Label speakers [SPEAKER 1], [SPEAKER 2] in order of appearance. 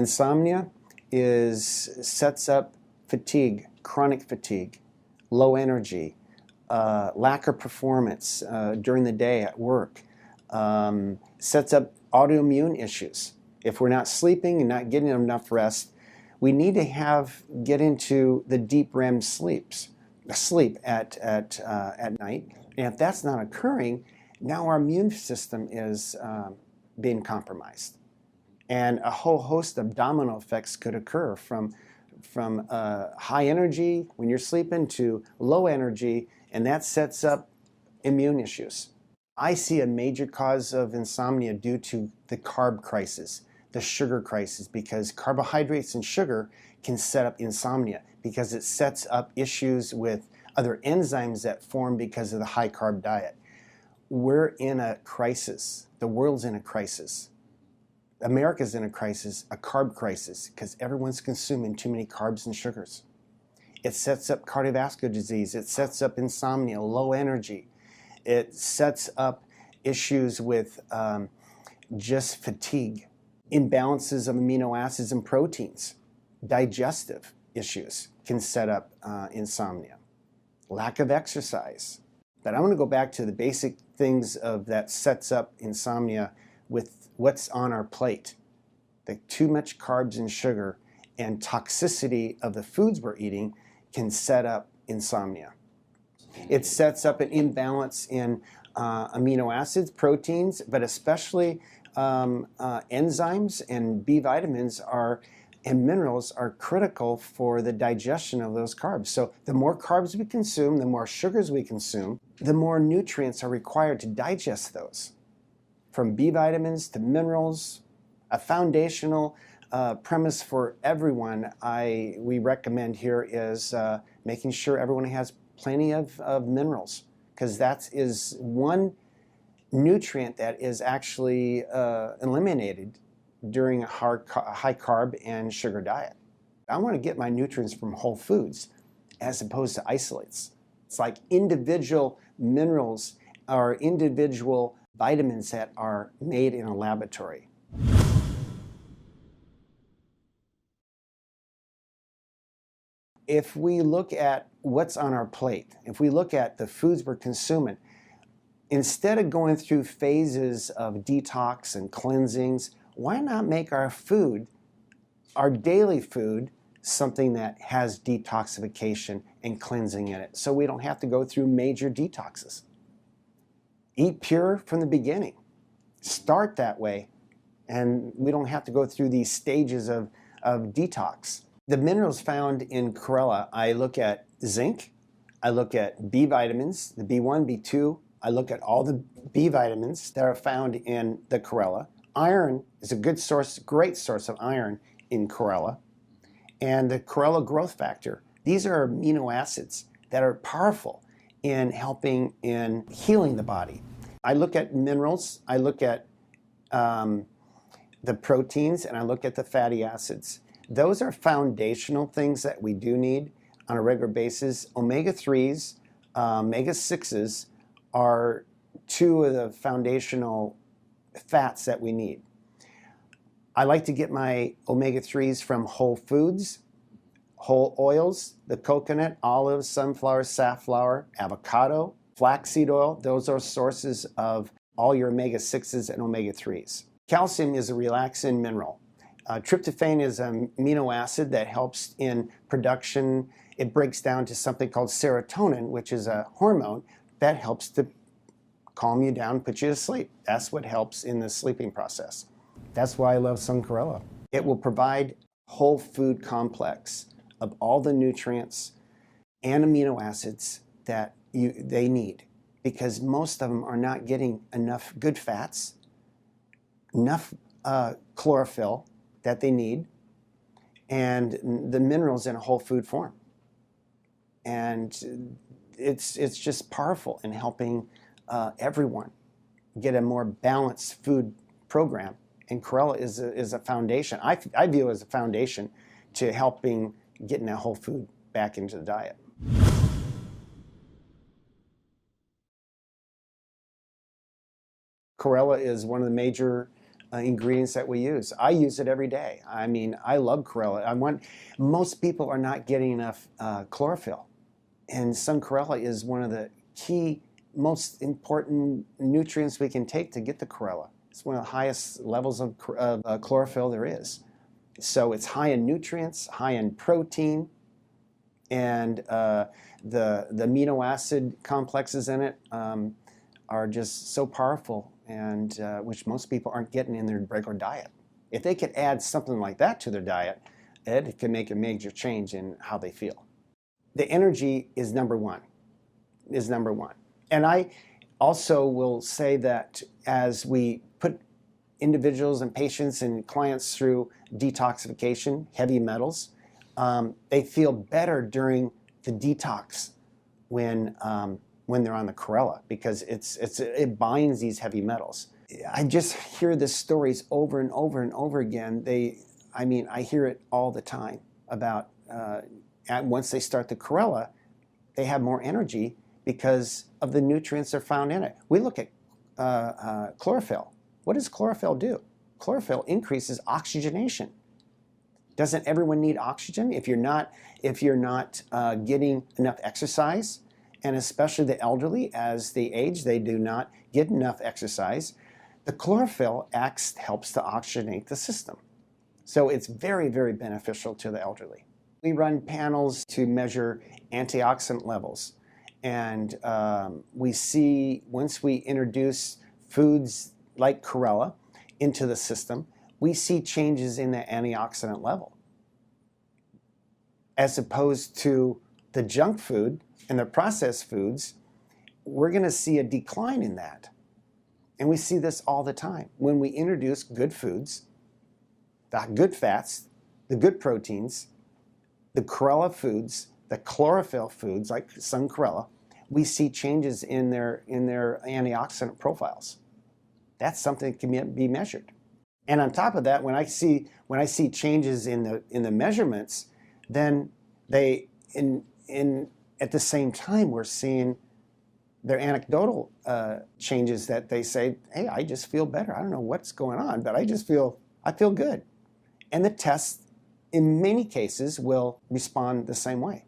[SPEAKER 1] Insomnia sets up fatigue, chronic fatigue, low energy, lack of performance during the day at work, sets up autoimmune issues. If we're not sleeping and not getting enough rest, we need to get into the deep REM sleep at night. And if that's not occurring, now our immune system is being compromised. And a whole host of domino effects could occur from high energy when you're sleeping to low energy, and that sets up immune issues. I see a major cause of insomnia due to the carb crisis, the sugar crisis, because carbohydrates and sugar can set up insomnia because it sets up issues with other enzymes that form because of the high carb diet. We're in a crisis. The world's in a crisis. America's in a crisis, a carb crisis, because everyone's consuming too many carbs and sugars. It sets up cardiovascular disease. It sets up insomnia, low energy. It sets up issues with just fatigue, imbalances of amino acids and proteins, digestive issues can set up insomnia, lack of exercise. But I want to go back to the basic things that sets up insomnia with what's on our plate. The too much carbs and sugar and toxicity of the foods we're eating can set up insomnia. It sets up an imbalance in amino acids, proteins, but especially enzymes and B vitamins and minerals are critical for the digestion of those carbs. So the more carbs we consume, the more sugars we consume, the more nutrients are required to digest those. From B vitamins to minerals, a foundational premise for everyone we recommend here is making sure everyone has plenty of minerals, because that is one nutrient that is actually eliminated during a high carb and sugar diet. I want to get my nutrients from whole foods as opposed to isolates. It's like individual minerals or individual vitamins that are made in a laboratory. If we look at what's on our plate, if we look at the foods we're consuming, instead of going through phases of detox and cleansings, why not make our food, our daily food, something that has detoxification and cleansing in it, so we don't have to go through major detoxes? Eat pure from the beginning. Start that way, and we don't have to go through these stages of detox. The minerals found in chlorella, I look at zinc, I look at B vitamins, the B1, B2, I look at all the B vitamins that are found in the chlorella. Iron is a good source, great source of iron in chlorella. And the chlorella growth factor. These are amino acids that are powerful in helping in healing the body. I look at minerals, I look at the proteins, and I look at the fatty acids. Those are foundational things that we do need on a regular basis. Omega-3s, omega-6s are two of the foundational fats that we need. I like to get my omega-3s from whole foods, whole oils, the coconut, olive, sunflower, safflower, avocado, flaxseed oil. Those are sources of all your omega-6s and omega-3s. Calcium is a relaxin mineral. Tryptophan is an amino acid that helps in production. It breaks down to something called serotonin, which is a hormone that helps to calm you down, put you to sleep. That's what helps in the sleeping process. That's why I love sun chlorella. It will provide whole food complex of all the nutrients and amino acids that they need, because most of them are not getting enough good fats, enough chlorophyll that they need, and the minerals in a whole food form. And it's just powerful in helping everyone get a more balanced food program. And chlorella is a foundation. I view it as a foundation to helping getting that whole food back into the diet. Chlorella is one of the major ingredients that we use. I use it every day. I mean, I love chlorella. Most people are not getting enough chlorophyll, and sun chlorella is one of the key, most important nutrients we can take to get the chlorella. It's one of the highest levels of chlorophyll there is. So it's high in nutrients, high in protein, and the amino acid complexes in it are just so powerful, and which most people aren't getting in their regular diet. If they could add something like that to their diet, it can make a major change in how they feel. The energy is number one. And I also will say that as we put individuals and patients and clients through detoxification, heavy metals, they feel better during the detox when they're on the chlorella, because it binds these heavy metals. I just hear the stories over and over and over again. I hear it all the time about once they start the chlorella, they have more energy because of the nutrients that are found in it. We look at chlorophyll. What does chlorophyll do? Chlorophyll increases oxygenation. Doesn't everyone need oxygen? If you're not getting enough exercise, and especially the elderly, as they age, they do not get enough exercise, the chlorophyll helps to oxygenate the system. So it's very, very beneficial to the elderly. We run panels to measure antioxidant levels. And we see, once we introduce foods like chlorella into the system, we see changes in the antioxidant level. As opposed to the junk food and the processed foods, we're going to see a decline in that. And we see this all the time. When we introduce good foods, the good fats, the good proteins, the chlorella foods, the chlorophyll foods like sun chlorella, we see changes in their antioxidant profiles. That's something that can be measured. And on top of that, when I see changes in the measurements, then at the same time we're seeing their anecdotal changes that they say, hey, I just feel better. I don't know what's going on, but I feel good. And the tests, in many cases, will respond the same way.